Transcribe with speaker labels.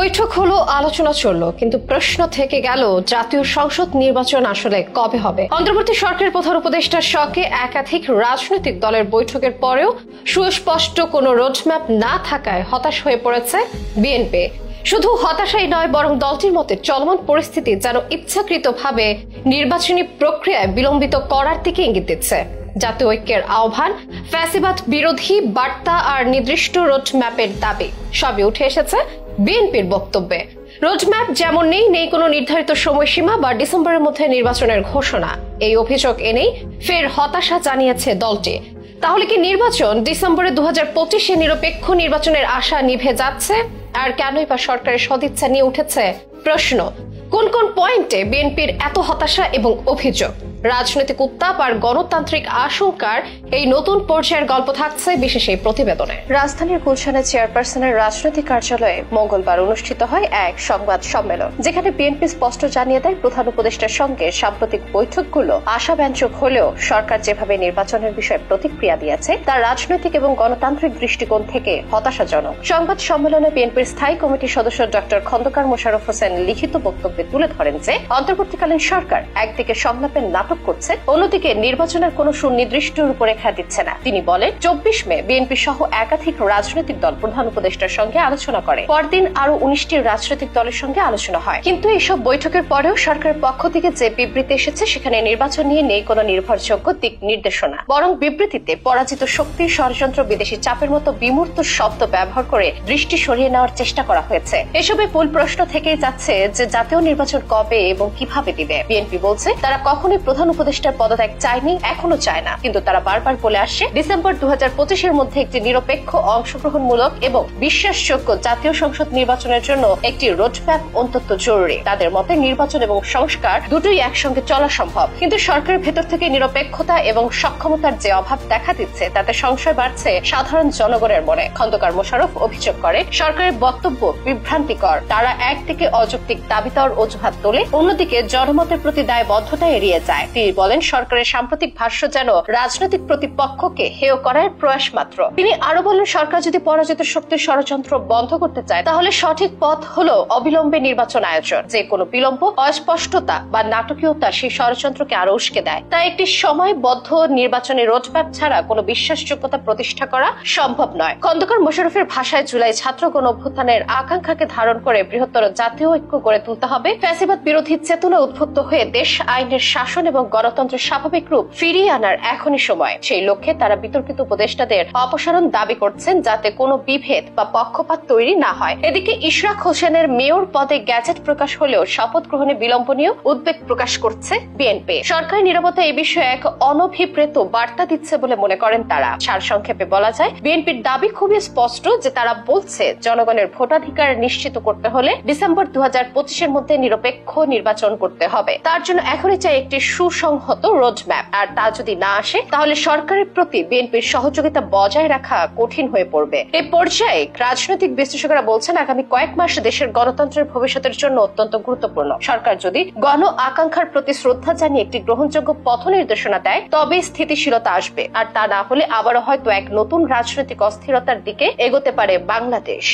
Speaker 1: বৈঠক হলো, আলোচনা চলল, কিন্তু প্রশ্ন থেকে গেল জাতীয় সংসদ নির্বাচন আসলে কবে হবে। অন্তর্বর্তী সরকারের প্রধান উপদেষ্টার শখে একাধিক রাজনৈতিক দলের বৈঠকের পরেও সুস্পষ্ট কোনো রোডম্যাপ না থাকায় হতাশ হয়ে পড়েছে বিএনপি। শুধু হতাশাই নয়, বরং দলটির মতে চলমান পরিস্থিতি যেন ইচ্ছাকৃতভাবে নির্বাচনী প্রক্রিয়ায় বিলম্বিত করার দিকে ইঙ্গিত দিচ্ছে। জাতীয় ঐক্যের আহ্বান, ফ্যাসিবাদ বিরোধী বার্তা আর নির্দিষ্ট রোডম্যাপের দাবি সবই উঠে এসেছে বিএনপির বক্তব্যে। রোডম্যাপ যেমন নেই কোনো নির্ধারিত সময়সীমা বা ডিসেম্বরের মধ্যে নির্বাচনের ঘোষণা। এই অভিযোগ এনেই ফের হতাশা জানিয়েছে দলটি। তাহলে কি নির্বাচন ডিসেম্বরে 2025-এ নিরপেক্ষ নির্বাচনের আশা নিভে যাচ্ছে? আর কেনই বা সরকারের সদিচ্ছা নিয়ে উঠেছে প্রশ্ন। কোন কোন পয়েন্টে বিএনপির এত হতাশা এবং অভিযোগ? রাজনৈতিক উত্তাপ আর গণতান্ত্রিক আশঙ্কার এই নতুন পর্যায়ের গল্প থাকছে বিশেষ এই প্রতিবেদনে। রাজধানীর গুলশানে চেয়ারপারসনের রাজনৈতিক কার্যালয়ে মঙ্গলবার অনুষ্ঠিত হয় এক সংবাদ সম্মেলন, যেখানে বিএনপি স্পষ্ট জানিয়ে দেয় প্রধান উপদেষ্টার সঙ্গে সাম্প্রতিক বৈঠকগুলো আশাব্যঞ্জক হলেও সরকার যেভাবে নির্বাচনের বিষয়ে প্রতিক্রিয়া দিয়েছে তা রাজনৈতিক এবং গণতান্ত্রিক দৃষ্টিকোণ থেকে হতাশাজনক। সংবাদ সম্মেলনে বিএনপির স্থায়ী কমিটির সদস্য ডক্টর খন্দকার মোশাররফ হোসেন লিখিত বক্তব্যে তুলে ধরেন যে অন্তর্বর্তীকালীন সরকার একদিকে সংলাপের করছে, অন্যদিকে নির্বাচনের কোন সুনির্দিষ্ট রূপরেখা দিচ্ছে না। তিনি বলেন, 24 মে বিএনপি সহ একাধিক রাজনৈতিক দল প্রধান উপদেষ্টার সঙ্গে আলোচনা করে। পরদিন আরো 19টি রাজনৈতিক দলের সঙ্গে আলোচনা হয়। কিন্তু এইসব বৈঠকের পরেও সরকারের পক্ষ থেকে যে বিবৃতি এসেছে সেখানে নির্বাচন নিয়ে নেই কোনো নির্ভরযোগ্য দিক নির্দেশনা। বরং বিবৃতিতে পরাজিত শক্তি, ষড়যন্ত্র, বিদেশি চাপের মতো বিমূর্ত শব্দ ব্যবহার করে দৃষ্টি সরিয়ে নেওয়ার চেষ্টা করা হয়েছে। এসবে মূল প্রশ্ন থেকেই যাচ্ছে যে জাতীয় নির্বাচন কবে এবং কিভাবে দিবে। বিএনপি বলছে তারা কখনোই প্রধান উপদেষ্টার পদত্যাগ চায়নি, এখনো চায় না, কিন্তু তারা বারবার বলে আসছে ডিসেম্বর 2025-এর মধ্যে একটি নিরপেক্ষ, অংশগ্রহণমূলক এবং বিশ্বাসযোগ্য জাতীয় সংসদ নির্বাচনের জন্য একটি রোডম্যাপ অন্তত জরুরি। তাদের মতে নির্বাচন এবং সংস্কার দুটোই একসঙ্গে চলা সম্ভব, কিন্তু সরকারের ভেতর থেকে নিরপেক্ষতা এবং সক্ষমতার যে অভাব দেখা দিচ্ছে তাতে সংশয় বাড়ছে সাধারণ জনগণের মনে। খন্দকার মোশাররফ অভিযোগ করে সরকারের বক্তব্য বিভ্রান্তিকর। তারা একদিকে অযৌক্তিক দাবি দেওয়ার অজুহাত তোলে, অন্যদিকে জনমতের প্রতি দায়বদ্ধতা এড়িয়ে যায়। তিনি বলেন সরকারের সাম্প্রতিক ভাষ্য যেন রাজনৈতিক প্রতিপক্ষকে হেয় করার প্রয়াস মাত্র। তিনি আরো বলেন সরকার যদি পরাজিত শক্তির ষড়যন্ত্র বন্ধ করতে চায় তাহলে সঠিক পথ হলো অবিলম্বে নির্বাচন আয়োজন। যে কোনো বিলম্ব, অস্পষ্টতা বা নাটকীয়তা সেই ষড়যন্ত্রকে আরো উস্কে দেয়। তাই একটি সময়বদ্ধ নির্বাচনের রোডম্যাপ ছাড়া কোনো বিশ্বাসযোগ্যতা প্রতিষ্ঠা করা সম্ভব নয়। খন্দকার মোশাররফের ভাষায় জুলাই ছাত্র গণ অভ্যুত্থানের আকাঙ্ক্ষাকে ধারণ করে বৃহত্তর জাতীয় ঐক্য গড়ে তুলতে হবে। ফ্যাসিবাদ বিরোধী চেতনা উদ্বুদ্ধ হয়ে দেশ আইনের শাসন এবং গণতন্ত্রের স্বাভাবিক রূপ ফিরিয়ে আনার এখনই সময়। সেই লক্ষ্যে তারা বিতর্কিত উপদেষ্টাদের অপসারণ দাবি করছেন, যাতে কোনো বিভেদ বা পক্ষপাত তৈরি না হয়। এদিকে ইশরাক হোসেনের মেয়র পদে গ্যাজেট প্রকাশ হলেও শপথ গ্রহণে বিলম্ব নিয়ে উদ্বেগ প্রকাশ করছে বিএনপি। সরকারি নিরাপত্তা এই বিষয়ে এক অনভিপ্রেত বার্তা দিচ্ছে বলে মনে করেন তারা। সারসংক্ষেপে বলা যায়, বিএনপির দাবি খুবই স্পষ্ট যে তারা বলছে জনগণের ভোটাধিকার নিশ্চিত করতে হলে ডিসেম্বর 2025-এর মধ্যে নিরপেক্ষ নির্বাচন করতে হবে। তার জন্য এখনই চাই একটি সুসংহত রোডম্যাপ। আর তা যদি না আসে তাহলে সরকারের প্রতি বিএনপির সহযোগিতা বজায় রাখা কঠিন হয়ে পড়বে। এই পর্যায়ে রাজনৈতিক বিশ্লেষকরা বলছেন আগামী কয়েক মাস দেশের গণতন্ত্রের ভবিষ্যতের জন্য অত্যন্ত গুরুত্বপূর্ণ। সরকার যদি গণ আকাঙ্ক্ষার প্রতি শ্রদ্ধা জানিয়ে একটি গ্রহণযোগ্য পথ নির্দেশনা দেয় তবে স্থিতিশীলতা আসবে। আর তা না হলে আবারও হয়তো এক নতুন রাজনৈতিক অস্থিরতার দিকে এগোতে পারে বাংলাদেশ।